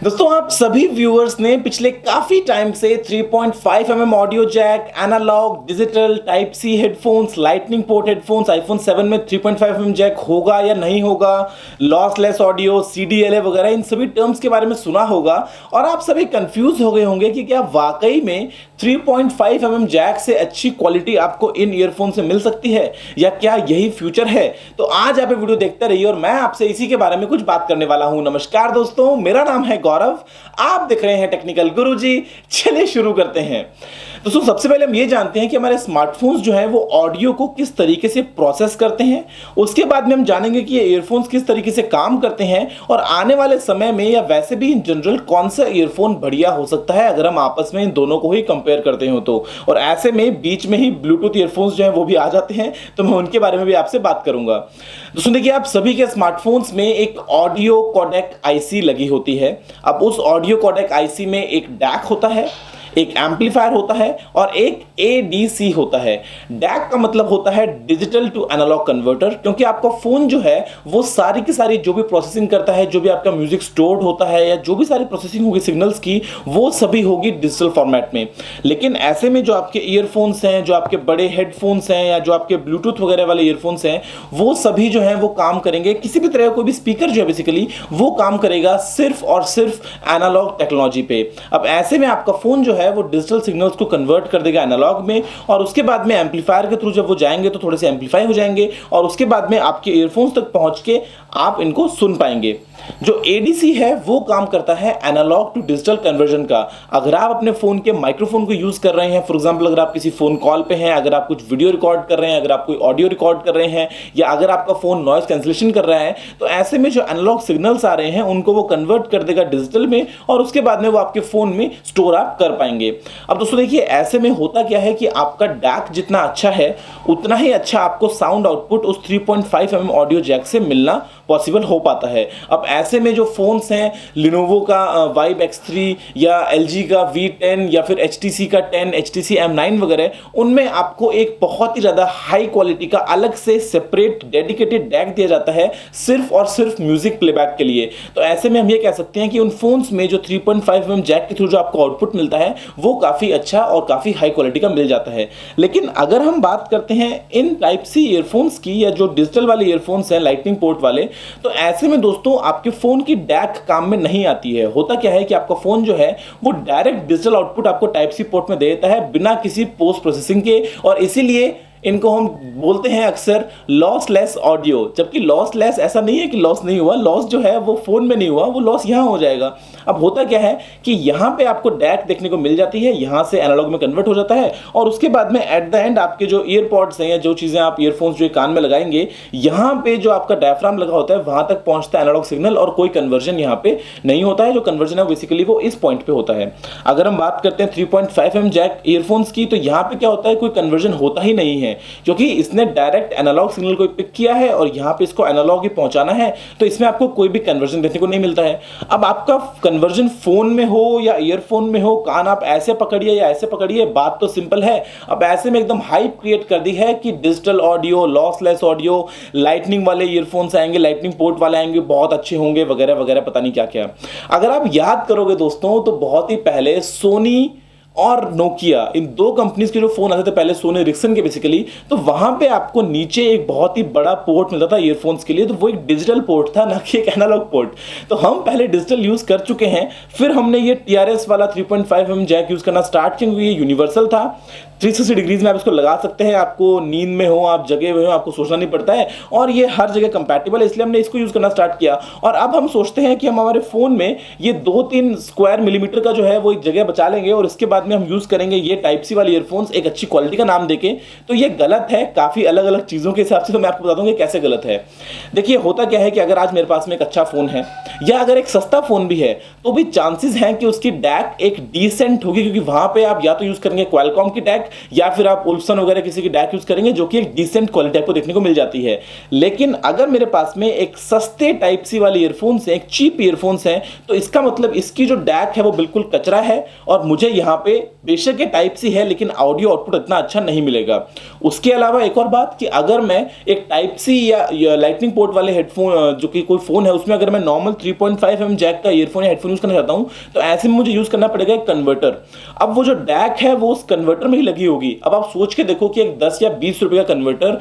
दोस्तों आप सभी व्यूअर्स ने पिछले काफी टाइम से 3.5 mm audio jack, analog, digital, type C headphones, lightning port headphones, iPhone 7 में 3.5 mm जैक होगा या नहीं होगा, लॉसलेस ऑडियो, CDLA वगैरह इन सभी टर्म्स के बारे में सुना होगा और आप सभी कंफ्यूज हो गए होंगे कि क्या वाकई में 3.5 mm जैक से अच्छी क्वालिटी आपको इन ईयरफोन से मिल सकती है या क्या यही फ्यूचर है। तो आज आप ये वीडियो देखते रहिए और मैं आपसे इसी के बारे में कुछ बात करने वाला हूं। नमस्कार दोस्तों, मेरा नाम है गौरव, आप देख रहे हैं टेक्निकल गुरुजी। चलिए शुरू करते हैं। दोस्तों सबसे पहले हम ये जानते हैं कि हमारे स्मार्टफोन्स जो है वो ऑडियो को किस तरीके से प्रोसेस करते हैं। उसके बाद में हम जानेंगे कि ये ईयरफोन्स किस तरीके से काम करते हैं और आने वाले समय में या वैसे भी इन जनरल कौन सा ईयरफोन बढ़िया हो सकता है अगर हम आपस में इन दोनों को ही कंपेयर करते हो तो। और ऐसे में बीच में ही ब्लूटूथ ईयरफोन्स जो है वो भी आ जाते हैं, तो मैं उनके बारे में भी आपसे बात करूंगा। दोस्तों देखिए, आप सभी के स्मार्टफोन्स में एक ऑडियो कोडेक आईसी लगी होती है। अब उस ऑडियो कोडेक आईसी में एक डैक होता है, एक एम्पलीफायर होता है और एक ADC होता है। डैक का मतलब होता है डिजिटल टू एनालॉग कन्वर्टर, क्योंकि आपका फोन जो है वो सारी की सारी जो भी प्रोसेसिंग करता है, जो भी आपका म्यूजिक स्टोर्ड होता है या जो भी सारी प्रोसेसिंग होगी सिग्नल्स की, वो सभी होगी डिजिटल फॉर्मेट में। लेकिन ऐसे में जो आपके ईयरफोन्स हैं, जो आपके बड़े हेडफोन्स हैं या जो आपके ब्लूटूथ वगैरह वाले ईयरफोन्स हैं, वो सभी जो है वो काम करेंगे, किसी भी तरह का कोई भी स्पीकर जो है बेसिकली वो काम करेगा सिर्फ और सिर्फ एनालॉग टेक्नोलॉजी पे। अब ऐसे में आपका फोन जो है वो डिजिटल सिग्नल्स को कन्वर्ट कर देगा एनालॉग में और उसके बाद में एम्पलीफायर के थ्रू जब वो जाएंगे तो थोड़े से एम्पलीफाई हो जाएंगे और उसके बाद में आपके ईयरफोन्स तक पहुंच के आप इनको सुन पाएंगे। जो ADC है वो काम करता है एनालॉग टू डिजिटल कन्वर्जन का। अगर आप अपने फोन के माइक्रोफोन को यूज कर रहे हैं, फॉर एग्जांपल अगर आप किसी फोन कॉल पे हैं, अगर आप कुछ वीडियो रिकॉर्ड कर रहे हैं, अगर आप कोई ऑडियो रिकॉर्ड कर रहे हैं या अगर आपका फोन नॉइज कैंसिलेशन कर रहा है, तो ऐसे में जो एनालॉग सिग्नल्स आ रहे हैं उनको वो कन्वर्ट कर देगा डिजिटल में और उसके बाद में वो आपके फोन में स्टोर आप कर पाएंगे। अब दोस्तों देखिए, ऐसे में होता क्या है कि आपका डैक जितना अच्छा है उतना ही अच्छा आपको साउंड आउटपुट उस 3.5 mm ऑडियो जैक से मिलना पॉसिबल हो पाता है। अब ऐसे में जो फोन्स हैं, Lenovo का Vibe X3 या LG का V10 या फिर HTC का 10, HTC M9 वगैरह, उनमें आपको एक बहुत ही ज़्यादा हाई क्वालिटी का अलग से सेपरेट डेडिकेटेड डैक दिया जाता है सिर्फ और सिर्फ म्यूजिक प्लेबैक के लिए। तो ऐसे में हम ये कह सकते हैं कि उन फोन्स में जो 3.5 mm जैक के थ्रू जो आपको आउटपुट मिलता है वो काफ़ी अच्छा और काफ़ी हाई क्वालिटी का मिल जाता है। लेकिन अगर हम बात करते हैं इन टाइप सी ईयरफोन्स की या जो डिजिटल वाले ईयरफोन्स हैं लाइटनिंग पोर्ट वाले, तो ऐसे में दोस्तों आपके फोन की डैक काम में नहीं आती है। होता क्या है कि आपका फोन जो है वो डायरेक्ट डिजिटल आउटपुट आपको टाइप सी पोर्ट में दे देता है बिना किसी पोस्ट प्रोसेसिंग के, और इसीलिए इनको हम बोलते हैं अक्सर लॉसलेस ऑडियो। जबकि लॉसलेस ऐसा नहीं है कि लॉस नहीं हुआ, लॉस जो है वो फोन में नहीं हुआ, वो लॉस यहाँ हो जाएगा। अब होता क्या है कि यहाँ पे आपको डैक देखने को मिल जाती है, यहाँ से एनालॉग में कन्वर्ट हो जाता है और उसके बाद में एट द एंड आपके जो ईयरपॉड्स हैं या जो चीज़ें आप ईयरफोन्स जो कान में लगाएंगे, यहाँ पे जो आपका डायफ्राम लगा होता है वहाँ तक पहुँचता है एनालॉग सिग्नल और कोई कन्वर्जन यहाँ पे नहीं होता है। जो कन्वर्जन है बेसिकली वो इस पॉइंट पे होता है। अगर हम बात करते हैं 3.5 mm जैक ईयरफोन्स की, तो यहाँ पे क्या होता है, कोई कन्वर्जन होता ही नहीं है क्योंकि इसने डायरेक्ट एनालॉग सिग्नल को पिक किया है और यहाँ पे इसको एनालॉग ही पहुंचाना है, तो इसमें आपको कोई भी कन्वर्जन देखने को नहीं मिलता है। अब आपका कन्वर्जन फोन में हो या ईयरफोन में हो, कान आप ऐसे पकड़िए या ऐसे पकड़िए, बात तो सिंपल है। अब ऐसे में एकदम हाइप क्रिएट कर दी है कि digital audio, lossless audio, lightning वाले ईयरफोन्स आएंगे, लाइटनिंग पोर्ट वाले आएंगे, बहुत अच्छे होंगे वगैरह वगैरह, पता नहीं क्या क्या। अगर आप याद करोगे दोस्तों तो बहुत ही पहले सोनी और नोकिया, इन दो कंपनीज के जो फोन आते थे पहले, सोनी एरिक्सन के बेसिकली, तो वहां पे आपको नीचे एक बहुत ही बड़ा पोर्ट मिलता था ईयरफोन्स के लिए, तो वो एक डिजिटल पोर्ट था ना कि एक एनालॉग पोर्ट। तो हम पहले डिजिटल यूज कर चुके हैं, फिर हमने ये TRS वाला 3.5 mm जैक यूज करना स्टार्ट किया क्योंकि ये यूनिवर्सल था। 360 डिग्रीज में आप इसको लगा सकते हैं, आपको नींद में हो, आप जगे हुए हो, आपको सोचना नहीं पड़ता है और ये हर जगह कंपैटिबल है, इसलिए हमने इसको यूज करना स्टार्ट किया। और अब हम सोचते हैं कि हम हमारे फोन में ये 2-3 स्क्वायर मिलीमीटर का जो है वो एक जगह बचा लेंगे और इसके बाद में हम यूज करेंगे ये टाइप सी वाले ईयरफोन्स एक अच्छी क्वालिटी का नाम देके। तो ये गलत है काफी अलग अलग चीजों के हिसाब से, तो मैं आपको बता दूंगा कैसे गलत है। देखिए होता क्या है कि अगर आज मेरे पास में एक अच्छा फोन है या अगर एक सस्ता फोन भी है, तो भी चांसेस हैं कि उसकी डैक एक डिसेंट होगी, क्योंकि वहां पे आप या तो यूज करेंगे क्वालकॉम की डैक या फिर आप उल्फसन वगैरह किसी की डैक यूज करेंगे जो कि एक डिसेंट क्वालिटी आपको देखने को मिल जाती है। लेकिन अगर मेरे पास में एक सस्ते टाइप सी वाले ईयरफोन्स हैं, एक चीप ईयरफोन्स हैं, तो इसका मतलब इसकी जो डैक है वो बिल्कुल कचरा है और मुझे यहाँ पे बेशक ये टाइप सी है लेकिन ऑडियो आउटपुट इतना अच्छा नहीं मिलेगा। उसके अलावा एक और बात कि अगर मैं एक टाइप सी या लाइटनिंग पोर्ट वाले हेडफोन जो कि कोई फोन है उसमें अगर मैं नॉर्मल 3.5 mm जैक का ईयरफोन या हेडफोन यूज करना चाहता हूं तो ऐसे में मुझे यूज करना पड़ेगा एक कन्वर्टर। अब वो जो डैक है वो उस कन्वर्टर में ही लगी होगी। अब आप सोच के देखो कि एक 10 या 20 रुपए का कन्वर्टर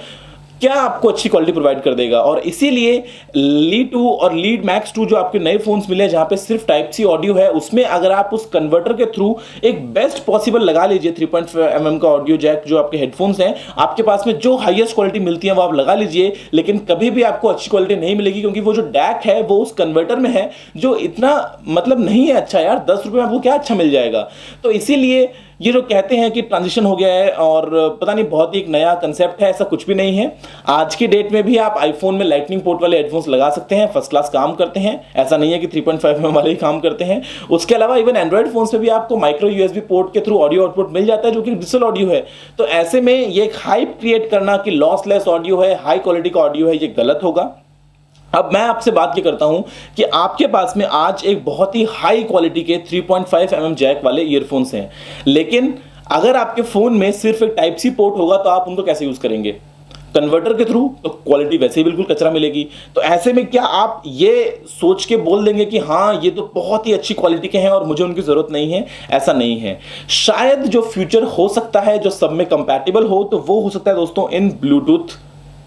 क्या आपको अच्छी क्वालिटी प्रोवाइड कर देगा। और इसीलिए लीड 2 और लीड मैक्स 2 जो आपके नए फोन्स मिले जहां पे सिर्फ टाइप सी ऑडियो है, उसमें अगर आप उस कन्वर्टर के थ्रू एक बेस्ट पॉसिबल लगा लीजिए 3.5 mm का ऑडियो जैक जो आपके हेडफोन्स हैं, आपके पास में जो हाईएस्ट क्वालिटी मिलती है वो आप लगा लीजिए, लेकिन कभी भी आपको अच्छी क्वालिटी नहीं मिलेगी क्योंकि वो जो डैक है वो उस कन्वर्टर में है जो इतना मतलब नहीं है अच्छा। यार 10 रुपए में आपको क्या अच्छा मिल जाएगा। तो इसीलिए ये जो कहते हैं कि ट्रांजिशन हो गया है और पता नहीं बहुत ही एक नया कंसेप्ट है, ऐसा कुछ भी नहीं है। आज की डेट में भी आप आईफोन में लाइटनिंग पोर्ट वाले हेडफोन्स लगा सकते हैं, फर्स्ट क्लास काम करते हैं। ऐसा नहीं है कि 3.5 mm वाले ही काम करते हैं। उसके अलावा इवन एंड्रॉइड फोन्स पे भी आपको माइक्रो यूएसबी पोर्ट के थ्रू ऑडियो आउटपुट मिल जाता है जो कि डिजिटल ऑडियो है। तो ऐसे में ये एक हाइप क्रिएट करना कि लॉसलेस ऑडियो है, हाई क्वालिटी का ऑडियो है, ये गलत होगा। अब मैं आपसे बात ये करता हूं कि आपके पास में आज एक बहुत ही हाई क्वालिटी के 3.5 mm जैक वाले ईयरफोन्स हैं, लेकिन अगर आपके फोन में सिर्फ एक टाइप सी पोर्ट होगा तो आप उनको कैसे यूज करेंगे? कन्वर्टर के थ्रू, तो क्वालिटी वैसे ही बिल्कुल कचरा मिलेगी। तो ऐसे में क्या आप ये सोच के बोल देंगे कि हाँ ये तो बहुत ही अच्छी क्वालिटी के हैं और मुझे उनकी जरूरत नहीं है? ऐसा नहीं है। शायद जो फ्यूचर हो सकता है जो सब में कंपैटिबल हो तो वो हो सकता है दोस्तों इन ब्लूटूथ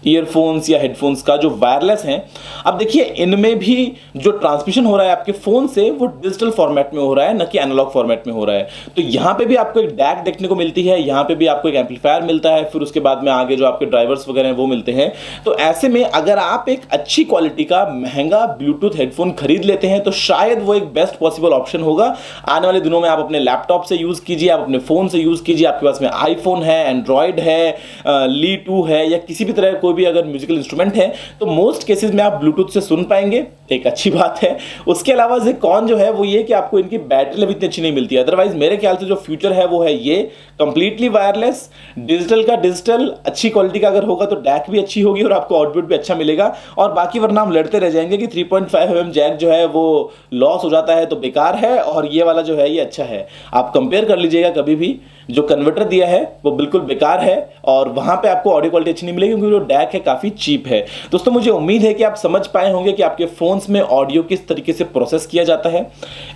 ईयरफोन्स या हेडफोन्स का जो वायरलेस हैं। अब देखिए इनमें भी जो ट्रांसमिशन हो रहा है आपके फोन से वो डिजिटल फॉर्मेट में हो रहा है, न कि एनालॉग फॉर्मेट में हो रहा है। तो यहां पे भी आपको एक डैक देखने को मिलती है, यहां पे भी आपको एक एम्पलीफायर मिलता है, फिर उसके बाद में आगे जो आपके ड्राइवर्स वगैरह हैं वो मिलते हैं। तो ऐसे में अगर आप एक अच्छी क्वालिटी का महंगा ब्लूटूथ हेडफोन खरीद लेते हैं तो शायद वो एक बेस्ट पॉसिबल ऑप्शन होगा। आने वाले दिनों में आप अपने लैपटॉप से यूज कीजिए, आप अपने फोन से यूज कीजिए, आपके पास में आईफोन है, एंड्रॉइड है, ली 2 है या किसी भी तरह कोई भी अगर म्यूजिकल इंस्ट्रूमेंट है तो मोस्ट केसेस में आप ब्लूटूथ से सुन पाएंगे, एक अच्छी बात है। उसके अलावा से कौन जो है वो ये कि आपको इनकी बैटरी लाइफ इतनी अच्छी नहीं मिलती है। अदरवाइज मेरे ख्याल से जो फ्यूचर है वो है ये कंप्लीटली वायरलेस, डिजिटल का डिजिटल, अच्छी क्वालिटी का अगर होगा तो डैक भी अच्छी होगी और आपको आउटपुट भी अच्छा मिलेगा। और बाकी वरना हम लड़ते रह जाएंगे कि 3.5 mm जैक जो है वो लॉस हो जाता है तो बेकार है और ये वाला जो है ये अच्छा है। आप कंपेयर कर लीजिएगा कभी भी, जो कन्वर्टर दिया है वो बिल्कुल बेकार है और वहां पे आपको ऑडियो क्वालिटी अच्छी नहीं मिलेगी क्योंकि जो डैक है काफी चीप है। दोस्तों मुझे उम्मीद है कि आप समझ पाए होंगे कि आपके फोन्स में ऑडियो किस तरीके से प्रोसेस किया जाता है,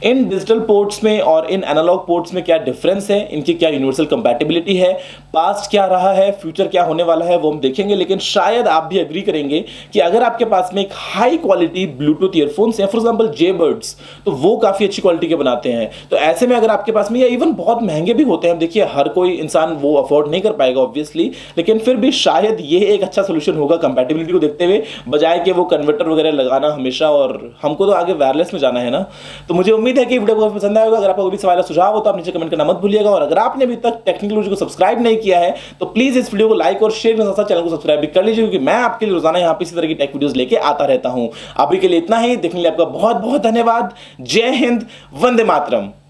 इन डिजिटल पोर्ट्स में और इन एनालॉग पोर्ट्स में क्या डिफरेंस है, इनकी क्या यूनिवर्सल कंपैटिबिलिटी है, पास्ट क्या रहा है, फ्यूचर क्या होने वाला है वो हम देखेंगे। लेकिन शायद आप भी एग्री करेंगे कि अगर आपके पास में एक हाई क्वालिटी ब्लूटूथ ईयरफोन्स हैं, फॉर एग्जांपल जेबर्ड्स, तो वो काफी अच्छी क्वालिटी के बनाते हैं। तो ऐसे में अगर आपके पास में, या इवन बहुत महंगे भी होते हैं, देखिए हर कोई इंसान वो अफोर्ड नहीं कर पाएगा ऑब्वियसली, लेकिन फिर भी शायद ये एक अच्छा सोल्यूशन होगा कंपैटिबिलिटी को देखते हुए, बजाय कि वो कन्वर्टर वगैरह लगाना हमेशा। और हमको तो आगे वायरलेस में जाना है ना। तो मुझे उम्मीद है कि वीडियो को पसंद आएगा। अगर आपको कोई भी सवाल या सुझाव हो तो आप नीचे कमेंट करना मत भूलिएगा। और अगर आपने अभी तक टेक्निकल वीडियो को सब्सक्राइब नहीं किया है तो प्लीज इस वीडियो को लाइक और शेयर के साथ चैनल को सब्सक्राइब भी कर लीजिए, क्योंकि मैं आपके लिए रोजाना यहाँ पे इसी तरह की टेक वीडियोस लेके आता रहता हूँ। अभी के लिए इतना ही। देखने के लिए आपका बहुत बहुत धन्यवाद। जय हिंद, वंदे मातरम।